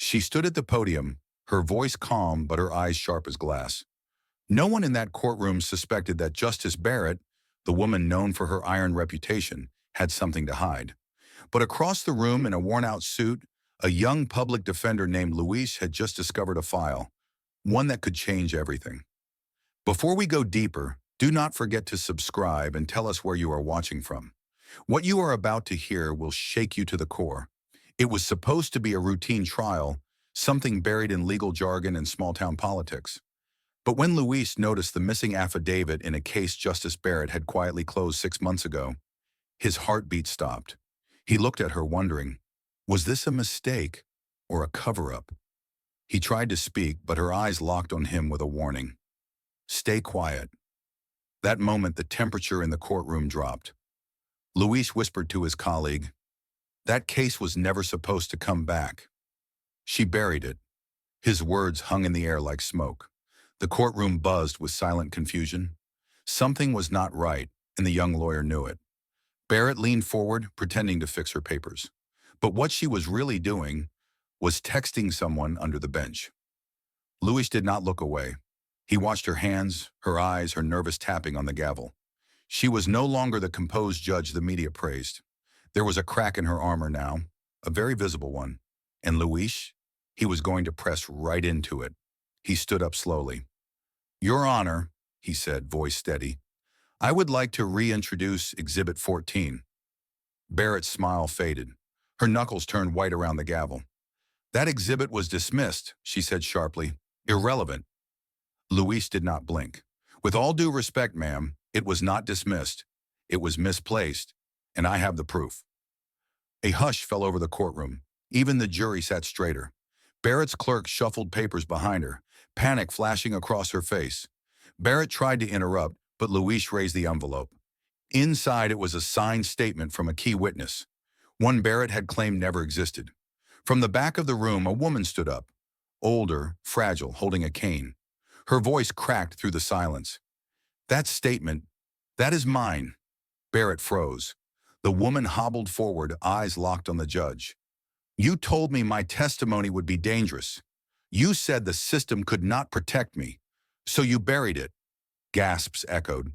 She stood at the podium, her voice calm but her eyes sharp as glass. No one in that courtroom suspected that Justice Barrett, the woman known for her iron reputation, had something to hide. But across the room in a worn-out suit, a young public defender named Luis had just discovered a file, one that could change everything. Before we go deeper, do not forget to subscribe and tell us where you are watching from. What you are about to hear will shake you to the core. It was supposed to be a routine trial, something buried in legal jargon and small-town politics. But when Luis noticed the missing affidavit in a case Justice Barrett had quietly closed 6 months ago, his heartbeat stopped. He looked at her wondering, was this a mistake or a cover-up? He tried to speak, but her eyes locked on him with a warning. Stay quiet. That moment, the temperature in the courtroom dropped. Luis whispered to his colleague, that case was never supposed to come back. She buried it. His words hung in the air like smoke. The courtroom buzzed with silent confusion. Something was not right, and the young lawyer knew it. Barrett leaned forward, pretending to fix her papers. But what she was really doing was texting someone under the bench. Luis did not look away. He watched her hands, her eyes, her nervous tapping on the gavel. She was no longer the composed judge the media praised. There was a crack in her armor now, a very visible one. And Luis, he was going to press right into it. He stood up slowly. Your Honor, he said, voice steady, I would like to reintroduce Exhibit 14. Barrett's smile faded. Her knuckles turned white around the gavel. That exhibit was dismissed, she said sharply. Irrelevant. Luis did not blink. With all due respect, ma'am, it was not dismissed. It was misplaced, and I have the proof. A hush fell over the courtroom. Even the jury sat straighter. Barrett's clerk shuffled papers behind her, panic flashing across her face. Barrett tried to interrupt, but Luis raised the envelope. Inside it was a signed statement from a key witness, one Barrett had claimed never existed. From the back of the room, a woman stood up, older, fragile, holding a cane. Her voice cracked through the silence. That statement, that is mine. Barrett froze. The woman hobbled forward, eyes locked on the judge. You told me my testimony would be dangerous. You said the system could not protect me, so you buried it. Gasps echoed.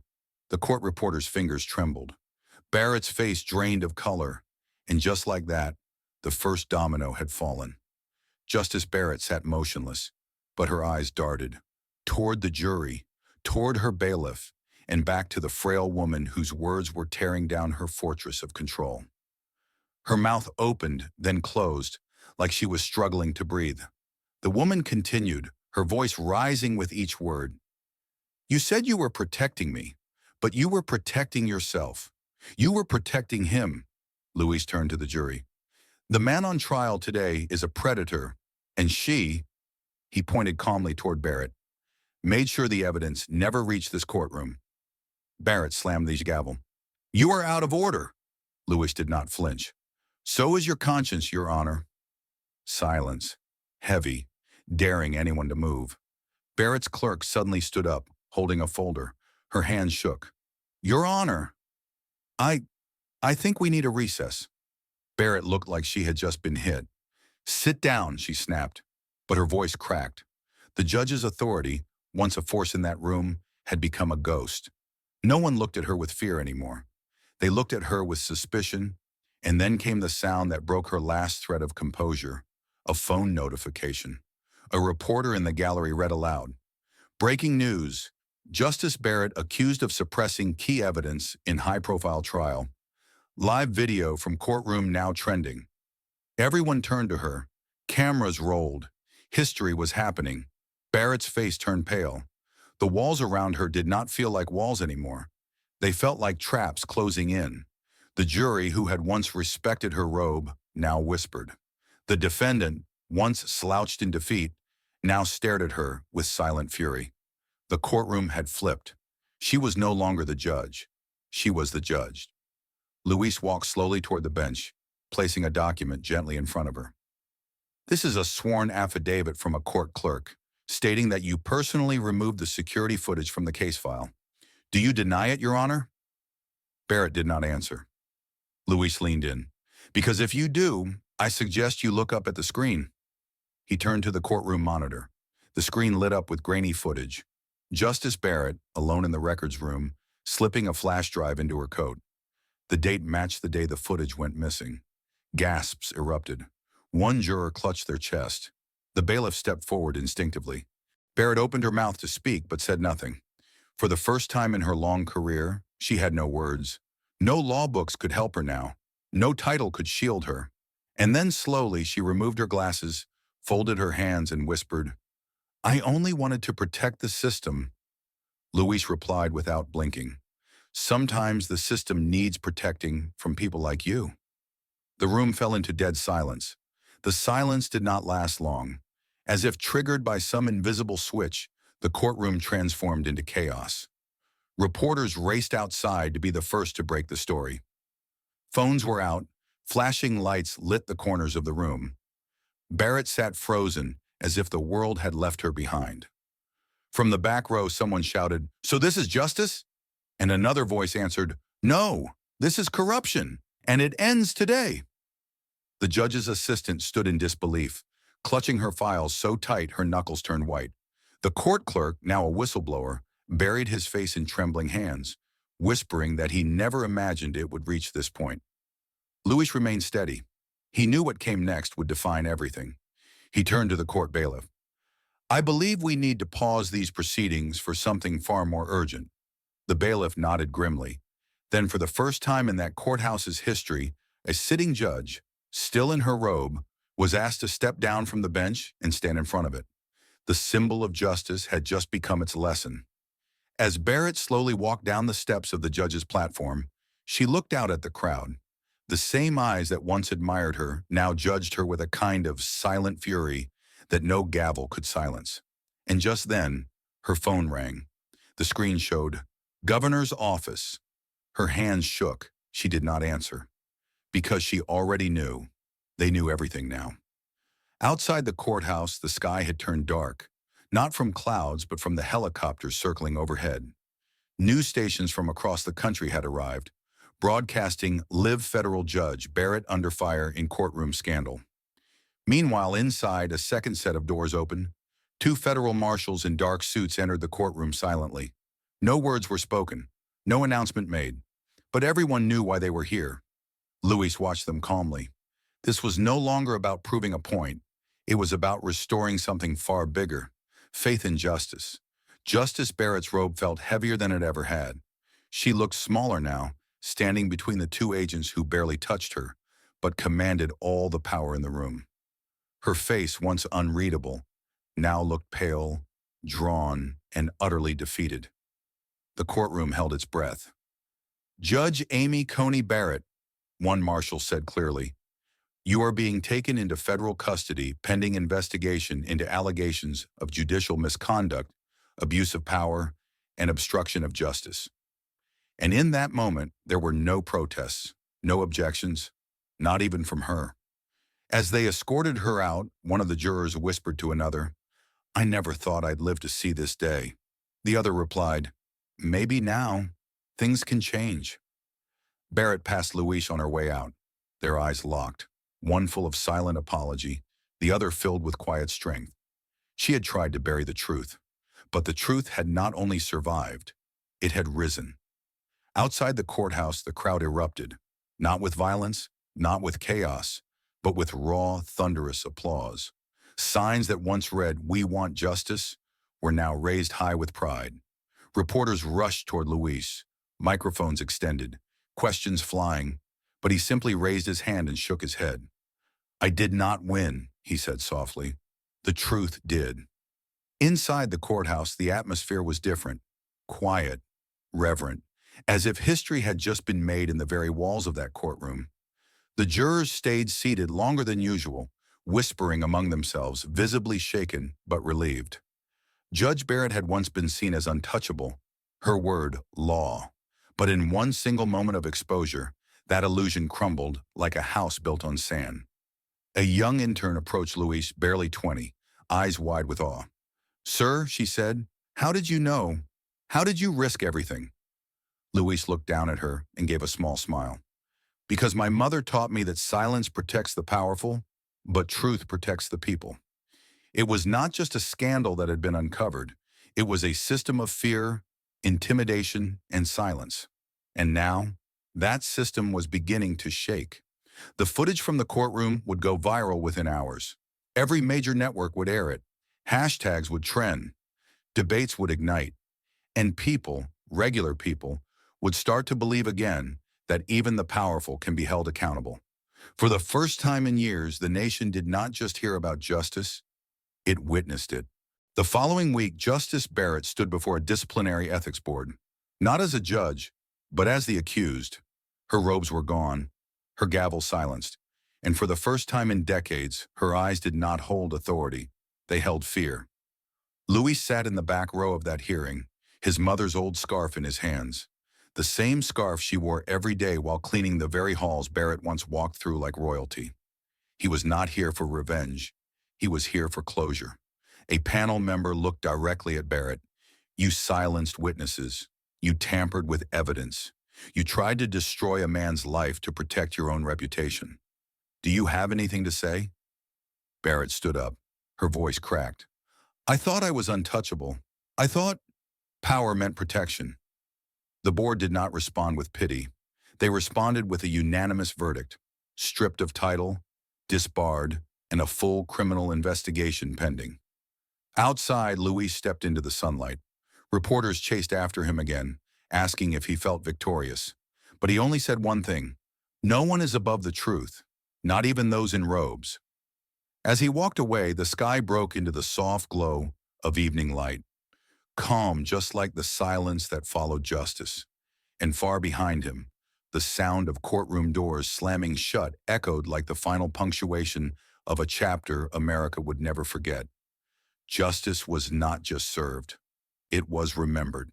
The court reporter's fingers trembled. Barrett's face drained of color, and just like that, the first domino had fallen. Justice Barrett sat motionless, but her eyes darted toward the jury, toward her bailiff, and back to the frail woman whose words were tearing down her fortress of control. Her mouth opened, then closed, like she was struggling to breathe. The woman continued, her voice rising with each word. You said you were protecting me, but you were protecting yourself. You were protecting him. Luis turned to the jury. The man on trial today is a predator, and she, he pointed calmly toward Barrett, made sure the evidence never reached this courtroom. Barrett slammed the gavel. You are out of order. Luis did not flinch. So is your conscience, Your Honor. Silence, heavy, daring anyone to move. Barrett's clerk suddenly stood up, holding a folder. Her hands shook. Your Honor, I think we need a recess. Barrett looked like she had just been hit. Sit down, she snapped, but her voice cracked. The judge's authority, once a force in that room, had become a ghost. No one looked at her with fear anymore. They looked at her with suspicion, and then came the sound that broke her last thread of composure, a phone notification. A reporter in the gallery read aloud. Breaking news. Justice Barrett accused of suppressing key evidence in high-profile trial. Live video from courtroom now trending. Everyone turned to her. Cameras rolled. History was happening. Barrett's face turned pale. The walls around her did not feel like walls anymore. They felt like traps closing in. The jury, who had once respected her robe, now whispered. The defendant, once slouched in defeat, now stared at her with silent fury. The courtroom had flipped. She was no longer the judge. She was the judged. Luis walked slowly toward the bench, placing a document gently in front of her. This is a sworn affidavit from a court clerk, stating that you personally removed the security footage from the case file. Do you deny it, Your Honor? Barrett did not answer. Luis leaned in. Because if you do, I suggest you look up at the screen. He turned to the courtroom monitor. The screen lit up with grainy footage. Justice Barrett, alone in the records room, slipping a flash drive into her coat. The date matched the day the footage went missing. Gasps erupted. One juror clutched their chest. The bailiff stepped forward instinctively. Barrett opened her mouth to speak but said nothing. For the first time in her long career, she had no words. No law books could help her now. No title could shield her. And then slowly she removed her glasses, folded her hands and whispered, "I only wanted to protect the system." Luis replied without blinking, "Sometimes the system needs protecting from people like you." The room fell into dead silence. The silence did not last long. As if triggered by some invisible switch, the courtroom transformed into chaos. Reporters raced outside to be the first to break the story. Phones were out. Flashing lights lit the corners of the room. Barrett sat frozen, as if the world had left her behind. From the back row, someone shouted, "So this is justice?" And another voice answered, "No, this is corruption, and it ends today." The judge's assistant stood in disbelief, clutching her files so tight her knuckles turned white. The court clerk, now a whistleblower, buried his face in trembling hands, whispering that he never imagined it would reach this point. Luis remained steady. He knew what came next would define everything. He turned to the court bailiff. "I believe we need to pause these proceedings for something far more urgent." The bailiff nodded grimly. Then, for the first time in that courthouse's history, a sitting judge, still in her robe, was asked to step down from the bench and stand in front of it. The symbol of justice had just become its lesson. As Barrett slowly walked down the steps of the judge's platform, she looked out at the crowd. The same eyes that once admired her now judged her with a kind of silent fury that no gavel could silence. And just then, her phone rang. The screen showed, "Governor's office." Her hands shook. She did not answer. Because she already knew. They knew everything now. Outside the courthouse, the sky had turned dark, not from clouds, but from the helicopters circling overhead. News stations from across the country had arrived, broadcasting "Live Federal Judge, Barrett under fire in courtroom scandal." Meanwhile, inside, a second set of doors opened. Two federal marshals in dark suits entered the courtroom silently. No words were spoken, no announcement made, but everyone knew why they were here. Luis watched them calmly. This was no longer about proving a point. It was about restoring something far bigger, faith in justice. Justice Barrett's robe felt heavier than it ever had. She looked smaller now, standing between the two agents who barely touched her, but commanded all the power in the room. Her face, once unreadable, now looked pale, drawn, and utterly defeated. The courtroom held its breath. "Judge Amy Coney Barrett," one marshal said clearly, "you are being taken into federal custody pending investigation into allegations of judicial misconduct, abuse of power, and obstruction of justice." And in that moment, there were no protests, no objections, not even from her. As they escorted her out, one of the jurors whispered to another, "I never thought I'd live to see this day." The other replied, "Maybe now. Things can change." Barrett passed Luis on her way out. Their eyes locked, one full of silent apology, the other filled with quiet strength. She had tried to bury the truth, but the truth had not only survived, it had risen. Outside the courthouse, the crowd erupted, not with violence, not with chaos, but with raw, thunderous applause. Signs that once read, "We want justice," were now raised high with pride. Reporters rushed toward Luis, microphones extended, questions flying, but he simply raised his hand and shook his head. "I did not win," he said softly. "The truth did." Inside the courthouse, the atmosphere was different, quiet, reverent, as if history had just been made in the very walls of that courtroom. The jurors stayed seated longer than usual, whispering among themselves, visibly shaken but relieved. Judge Barrett had once been seen as untouchable, her word law. But in one single moment of exposure, that illusion crumbled like a house built on sand. A young intern approached Luis, barely 20, eyes wide with awe. "Sir," she said, "how did you know? How did you risk everything?" Luis looked down at her and gave a small smile. "Because my mother taught me that silence protects the powerful, but truth protects the people." It was not just a scandal that had been uncovered. It was a system of fear, intimidation, and silence. And now, that system was beginning to shake. The footage from the courtroom would go viral within hours. Every major network would air it. Hashtags would trend. Debates would ignite. And people, regular people, would start to believe again that even the powerful can be held accountable. For the first time in years, the nation did not just hear about justice, it witnessed it. The following week, Justice Barrett stood before a disciplinary ethics board, not as a judge, but as the accused. Her robes were gone, her gavel silenced, and for the first time in decades, her eyes did not hold authority. They held fear. Louis sat in the back row of that hearing, his mother's old scarf in his hands, the same scarf she wore every day while cleaning the very halls Barrett once walked through like royalty. He was not here for revenge. He was here for closure. A panel member looked directly at Barrett. "You silenced witnesses. You tampered with evidence. You tried to destroy a man's life to protect your own reputation. Do you have anything to say?" Barrett stood up. Her voice cracked. "I thought I was untouchable. I thought power meant protection." The board did not respond with pity. They responded with a unanimous verdict, stripped of title, disbarred, and a full criminal investigation pending. Outside, Louis stepped into the sunlight. Reporters chased after him again, asking if he felt victorious. But he only said one thing: "No one is above the truth, not even those in robes." As he walked away, the sky broke into the soft glow of evening light, calm just like the silence that followed justice. And far behind him, the sound of courtroom doors slamming shut echoed like the final punctuation of a chapter America would never forget. Justice was not just served, it was remembered.